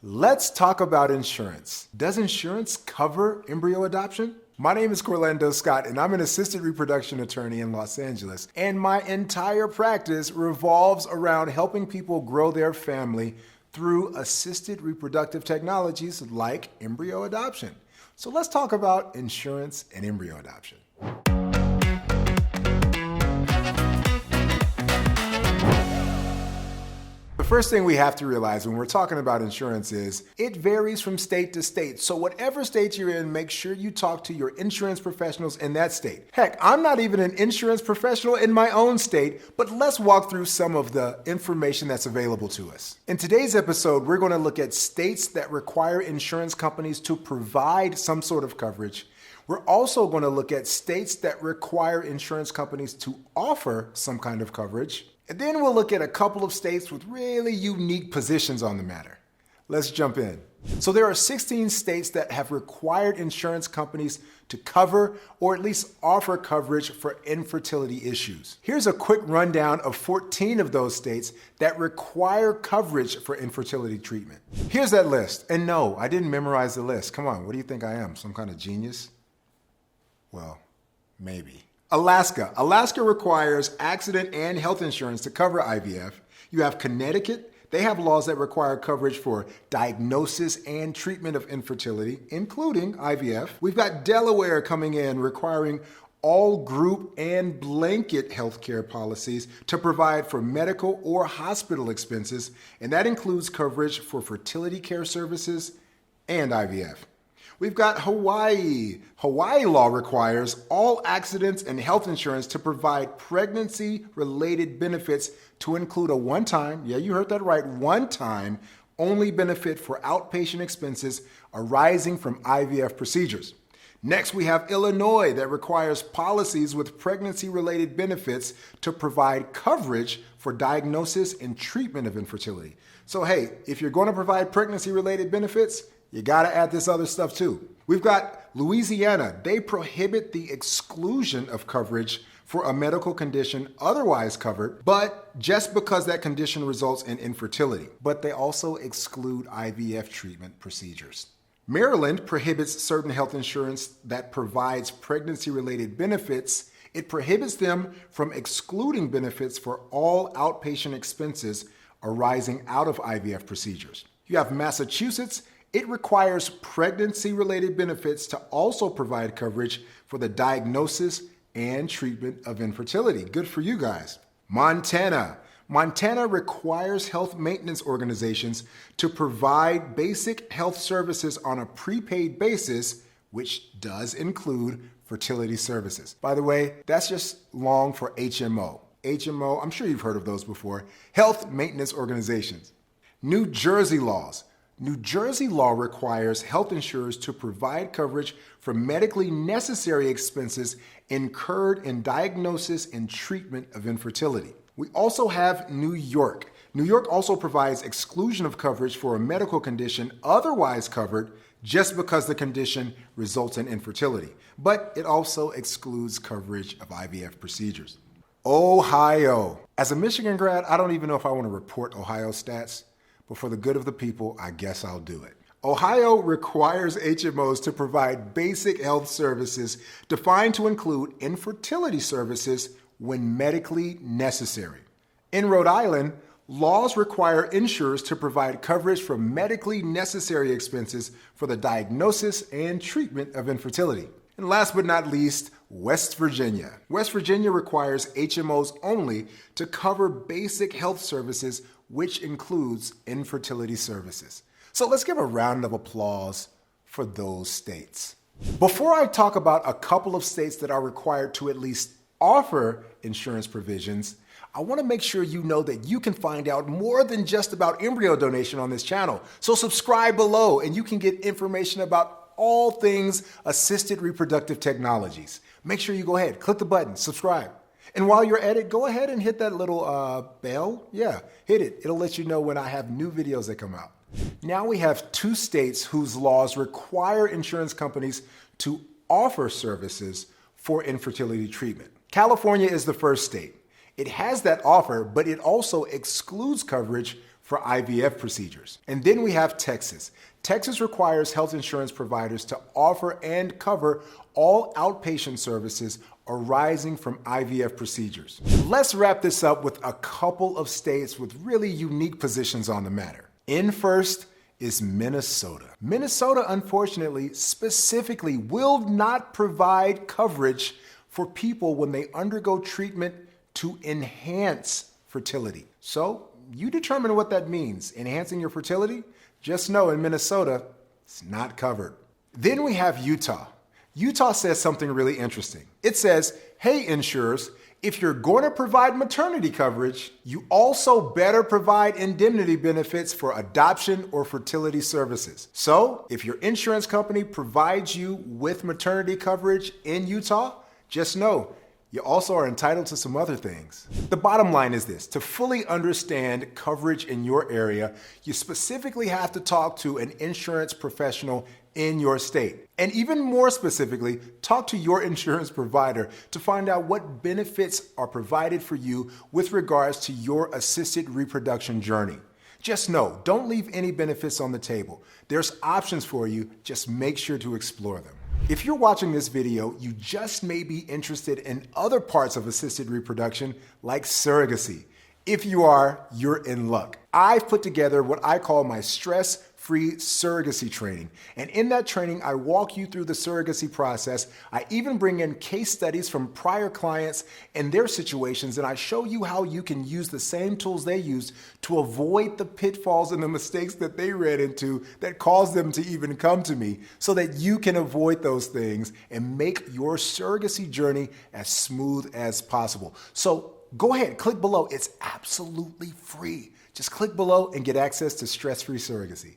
Let's talk about insurance. Does insurance cover embryo adoption? My name is Corlandos Scott, and I'm an assisted reproduction attorney in Los Angeles. And my entire practice revolves around helping people grow their family through assisted reproductive technologies like embryo adoption. So let's talk about insurance and embryo adoption. The first thing we have to realize when we're talking about insurance is it varies from state to state. So whatever state you're in, make sure you talk to your insurance professionals in that state. Heck, I'm not even an insurance professional in my own state, but let's walk through some of the information that's available to us. In today's episode, we're going to look at states that require insurance companies to provide some sort of coverage. We're also going to look at states that require insurance companies to offer some kind of coverage. And then we'll look at a couple of states with really unique positions on the matter. Let's jump in. So there are 16 states that have required insurance companies to cover or at least offer coverage for infertility issues. Here's a quick rundown of 14 of those states that require coverage for infertility treatment. Here's that list. And no, I didn't memorize the list. Come on, what do you think I am? Some kind of genius? Well, maybe. Alaska. Alaska requires accident and health insurance to cover IVF. You have Connecticut. They have laws that require coverage for diagnosis and treatment of infertility, including IVF. We've got Delaware coming in requiring all group and blanket healthcare policies to provide for medical or hospital expenses, and that includes coverage for fertility care services and IVF. We've got Hawaii. Hawaii law requires all accidents and health insurance to provide pregnancy-related benefits to include a one-time, yeah, you heard that right, one-time only benefit for outpatient expenses arising from IVF procedures. Next, we have Illinois that requires policies with pregnancy-related benefits to provide coverage for diagnosis and treatment of infertility. So hey, if you're going to provide pregnancy-related benefits, you gotta add this other stuff too. We've got Louisiana. They prohibit the exclusion of coverage for a medical condition otherwise covered, but just because that condition results in infertility. But they also exclude IVF treatment procedures. Maryland prohibits certain health insurance that provides pregnancy-related benefits. It prohibits them from excluding benefits for all outpatient expenses arising out of IVF procedures. You have Massachusetts. It requires pregnancy-related benefits to also provide coverage for the diagnosis and treatment of infertility. Good for you guys. Montana. Montana requires health maintenance organizations to provide basic health services on a prepaid basis, which does include fertility services. By the way, that's just long for HMO. HMO, I'm sure you've heard of those before. Health maintenance organizations. New Jersey laws. New Jersey law requires health insurers to provide coverage for medically necessary expenses incurred in diagnosis and treatment of infertility. We also have New York. New York also provides exclusion of coverage for a medical condition otherwise covered just because the condition results in infertility, but it also excludes coverage of IVF procedures. Ohio. As a Michigan grad, I don't even know if I want to report Ohio stats. But for the good of the people, I guess I'll do it. Ohio requires HMOs to provide basic health services defined to include infertility services when medically necessary. In Rhode Island, laws require insurers to provide coverage for medically necessary expenses for the diagnosis and treatment of infertility. And last but not least, West Virginia. West Virginia requires HMOs only to cover basic health services, which includes infertility services. So let's give a round of applause for those states. Before I talk about a couple of states that are required to at least offer insurance provisions, I want to make sure you know that you can find out more than just about embryo donation on this channel. So subscribe below and you can get information about all things assisted reproductive technologies. Make sure you go ahead, click the button, subscribe. And while you're at it, go ahead and hit that little bell. Yeah, hit it. It'll let you know when I have new videos that come out. Now we have 2 states whose laws require insurance companies to offer services for infertility treatment. California is the first state. It has that offer, but it also excludes coverage for IVF procedures. And then we have Texas. Texas requires health insurance providers to offer and cover all outpatient services arising from IVF procedures. Let's wrap this up with a couple of states with really unique positions on the matter. In first is Minnesota. Minnesota, unfortunately, specifically will not provide coverage for people when they undergo treatment to enhance fertility. So you determine what that means. Enhancing your fertility? Just know in Minnesota, it's not covered. Then we have Utah. Utah says something really interesting. It says, hey, insurers, if you're going to provide maternity coverage, you also better provide indemnity benefits for adoption or fertility services. So if your insurance company provides you with maternity coverage in Utah, just know you also are entitled to some other things. The bottom line is this: to fully understand coverage in your area, you specifically have to talk to an insurance professional in your state. And even more specifically, talk to your insurance provider to find out what benefits are provided for you with regards to your assisted reproduction journey. Just know, don't leave any benefits on the table. There's options for you, just make sure to explore them. If you're watching this video, you just may be interested in other parts of assisted reproduction like surrogacy. If you are, you're in luck. I've put together what I call my stress-free surrogacy training. And in that training, I walk you through the surrogacy process. I even bring in case studies from prior clients and their situations, and I show you how you can use the same tools they used to avoid the pitfalls and the mistakes that they ran into that caused them to even come to me, so that you can avoid those things and make your surrogacy journey as smooth as possible. So go ahead, click below. It's absolutely free. Just click below and get access to stress-free surrogacy.